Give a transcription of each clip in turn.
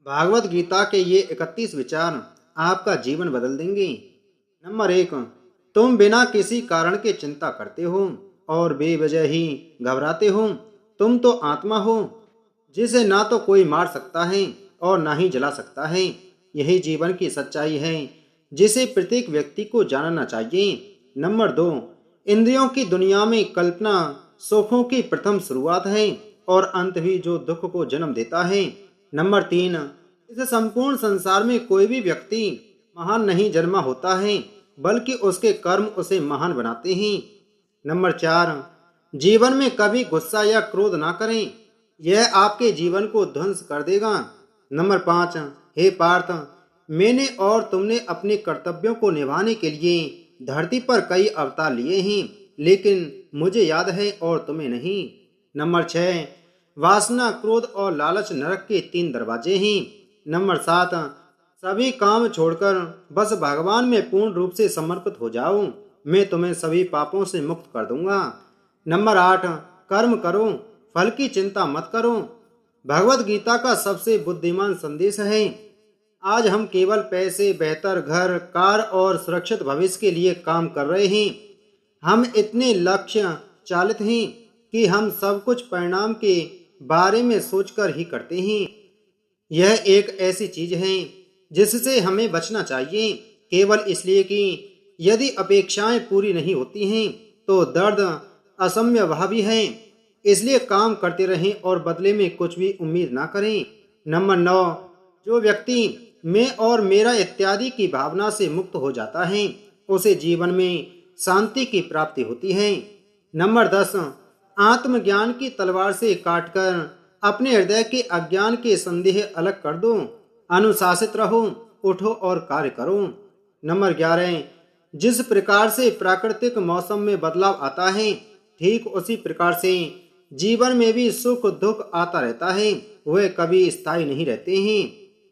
भागवत गीता के ये 31 विचार आपका जीवन बदल देंगे। नंबर 1, तुम बिना किसी कारण के चिंता करते हो और बेवजह ही घबराते हो। तुम तो आत्मा हो जिसे ना तो कोई मार सकता है और ना ही जला सकता है। यही जीवन की सच्चाई है जिसे प्रत्येक व्यक्ति को जानना चाहिए। नंबर 2, इंद्रियों की दुनिया में कल्पना सुखों की प्रथम शुरुआत है और अंत भी जो दुख को जन्म देता है। नंबर 3, इस संपूर्ण संसार में कोई भी व्यक्ति महान नहीं जन्मा होता है, बल्कि उसके कर्म उसे महान बनाते हैं। नंबर 4, जीवन में कभी गुस्सा या क्रोध ना करें, यह आपके जीवन को ध्वंस कर देगा। नंबर 5, हे पार्थ, मैंने और तुमने अपने कर्तव्यों को निभाने के लिए धरती पर कई अवतार लिए हैं, लेकिन मुझे याद है और तुम्हें नहीं। नंबर 6, वासना, क्रोध और लालच नरक के 3 दरवाजे हैं। नंबर 7, सभी काम छोड़कर बस भगवान में पूर्ण रूप से समर्पित हो जाओ, मैं तुम्हें सभी पापों से मुक्त कर दूंगा। नंबर 8, कर्म करो, फल की चिंता मत करो। भगवत गीता का सबसे बुद्धिमान संदेश है। आज हम केवल पैसे, बेहतर घर, कार और सुरक्षित भविष्य के लिए काम कर रहे हैं। हम इतने लक्ष्य चालित हैं कि हम सब कुछ परिणाम के बारे में सोचकर ही करते हैं। यह एक ऐसी चीज है जिससे हमें बचना चाहिए, केवल इसलिए कि यदि अपेक्षाएं पूरी नहीं होती हैं तो दर्द असंभवाभी है। इसलिए काम करते रहें और बदले में कुछ भी उम्मीद ना करें। नंबर 9, जो व्यक्ति मैं और मेरा इत्यादि की भावना से मुक्त हो जाता है उसे जीवन में शांति की प्राप्ति होती है। नंबर 10, आत्मज्ञान की तलवार से काटकर अपने हृदय के अज्ञान के संदेह अलग कर दो। अनुशासित रहो, उठो और कार्य करो। नंबर 11, जिस प्रकार से प्राकृतिक मौसम में बदलाव आता है, ठीक उसी प्रकार से जीवन में भी सुख दुख आता रहता है, वह कभी स्थायी नहीं रहते हैं।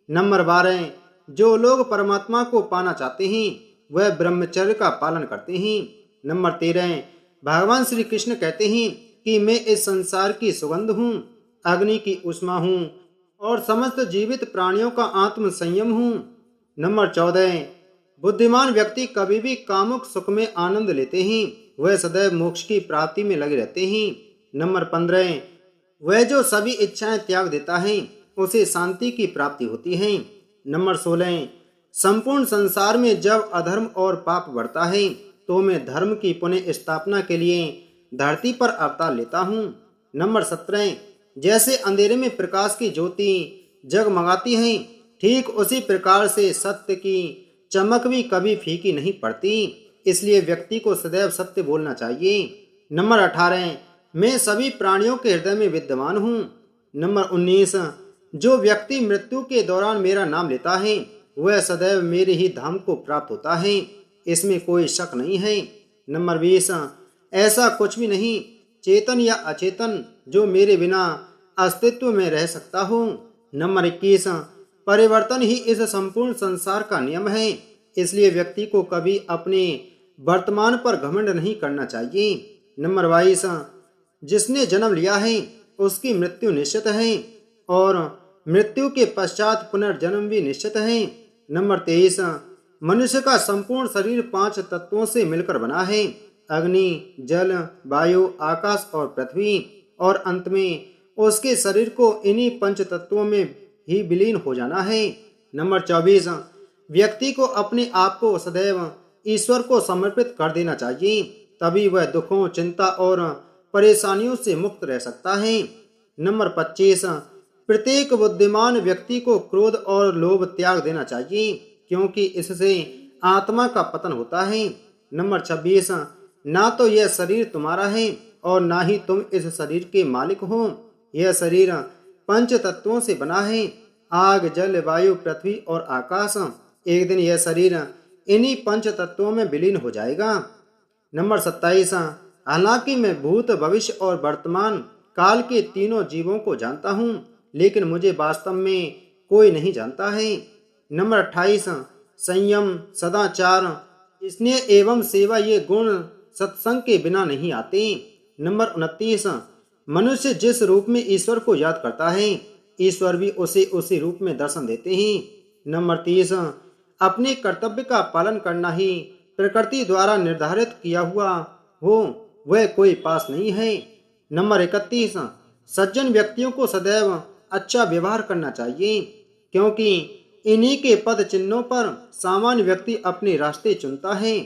नंबर 12, जो लोग परमात्मा को पाना चाहते हैं वह ब्रह्मचर्य का पालन करते हैं। नंबर 13, भगवान श्री कृष्ण कहते हैं कि मैं इस संसार की सुगंध हूँ, अग्नि की उष्मा हूँ और समस्त जीवित प्राणियों का आत्म संयम हूँ। नंबर 14, बुद्धिमान व्यक्ति कभी भी कामुक सुख में आनंद लेते हैं, वह सदैव मोक्ष की प्राप्ति में लगे रहते हैं। नंबर 15, वह जो सभी इच्छाएं त्याग देता है उसे शांति की प्राप्ति होती है। नंबर 16, संपूर्ण संसार में जब अधर्म और पाप बढ़ता है तो मैं धर्म की पुनः स्थापना के लिए धरती पर अवतार लेता हूँ। नंबर 17, जैसे अंधेरे में प्रकाश की ज्योति जगमगाती है, ठीक उसी प्रकार से सत्य की चमक भी कभी फीकी नहीं पड़ती। इसलिए व्यक्ति को सदैव सत्य बोलना चाहिए। नंबर 18, मैं सभी प्राणियों के हृदय में विद्यमान हूँ। नंबर 19, जो व्यक्ति मृत्यु के दौरान मेरा नाम लेता है वह सदैव मेरे ही धाम को प्राप्त होता है, इसमें कोई शक नहीं है। नंबर 20, ऐसा कुछ भी नहीं, चेतन या अचेतन, जो मेरे बिना अस्तित्व में रह सकता हो। नंबर 21, परिवर्तन ही इस संपूर्ण संसार का नियम है, इसलिए व्यक्ति को कभी अपने वर्तमान पर घमंड नहीं करना चाहिए। नंबर 22, जिसने जन्म लिया है उसकी मृत्यु निश्चित है और मृत्यु के पश्चात पुनर्जन्म भी निश्चित है। नंबर 23, मनुष्य का संपूर्ण शरीर 5 तत्वों से मिलकर बना है, अग्नि, जल, वायु, आकाश और पृथ्वी, और अंत में उसके शरीर को इन्हीं 5 तत्वों में ही विलीन हो जाना है। नंबर 24, व्यक्ति को अपने आप को सदैव ईश्वर को समर्पित कर देना चाहिए, तभी वह दुखों, चिंता और परेशानियों से मुक्त रह सकता है। नंबर 25, प्रत्येक बुद्धिमान व्यक्ति को क्रोध और लोभ त्याग देना चाहिए, क्योंकि इससे आत्मा का पतन होता है। नंबर 26, ना तो यह शरीर तुम्हारा है और ना ही तुम इस शरीर के मालिक हो। यह शरीर 5 तत्वों से बना है, आग, जल, वायु, पृथ्वी और आकाश। एक दिन यह शरीर इन्हीं 5 तत्वों में विलीन हो जाएगा। नंबर 27, हालांकि मैं भूत, भविष्य और वर्तमान काल के तीनों जीवों को जानता हूँ, लेकिन मुझे वास्तव में कोई नहीं जानता है। नंबर 28, संयम, सदाचार, स्नेह एवं सेवा, ये गुण सत्संग के बिना नहीं आते। नंबर 29, मनुष्य जिस रूप में ईश्वर को याद करता है ईश्वर भी उसे उसी रूप में दर्शन देते हैं। नंबर 30, अपने कर्तव्य का पालन करना ही प्रकृति द्वारा निर्धारित किया हुआ हो वह कोई पास नहीं है। नंबर 31, सज्जन व्यक्तियों को सदैव अच्छा व्यवहार करना चाहिए, क्योंकि इन्हीं के पद चिन्हों पर सामान्य व्यक्ति अपने रास्ते चुनता है।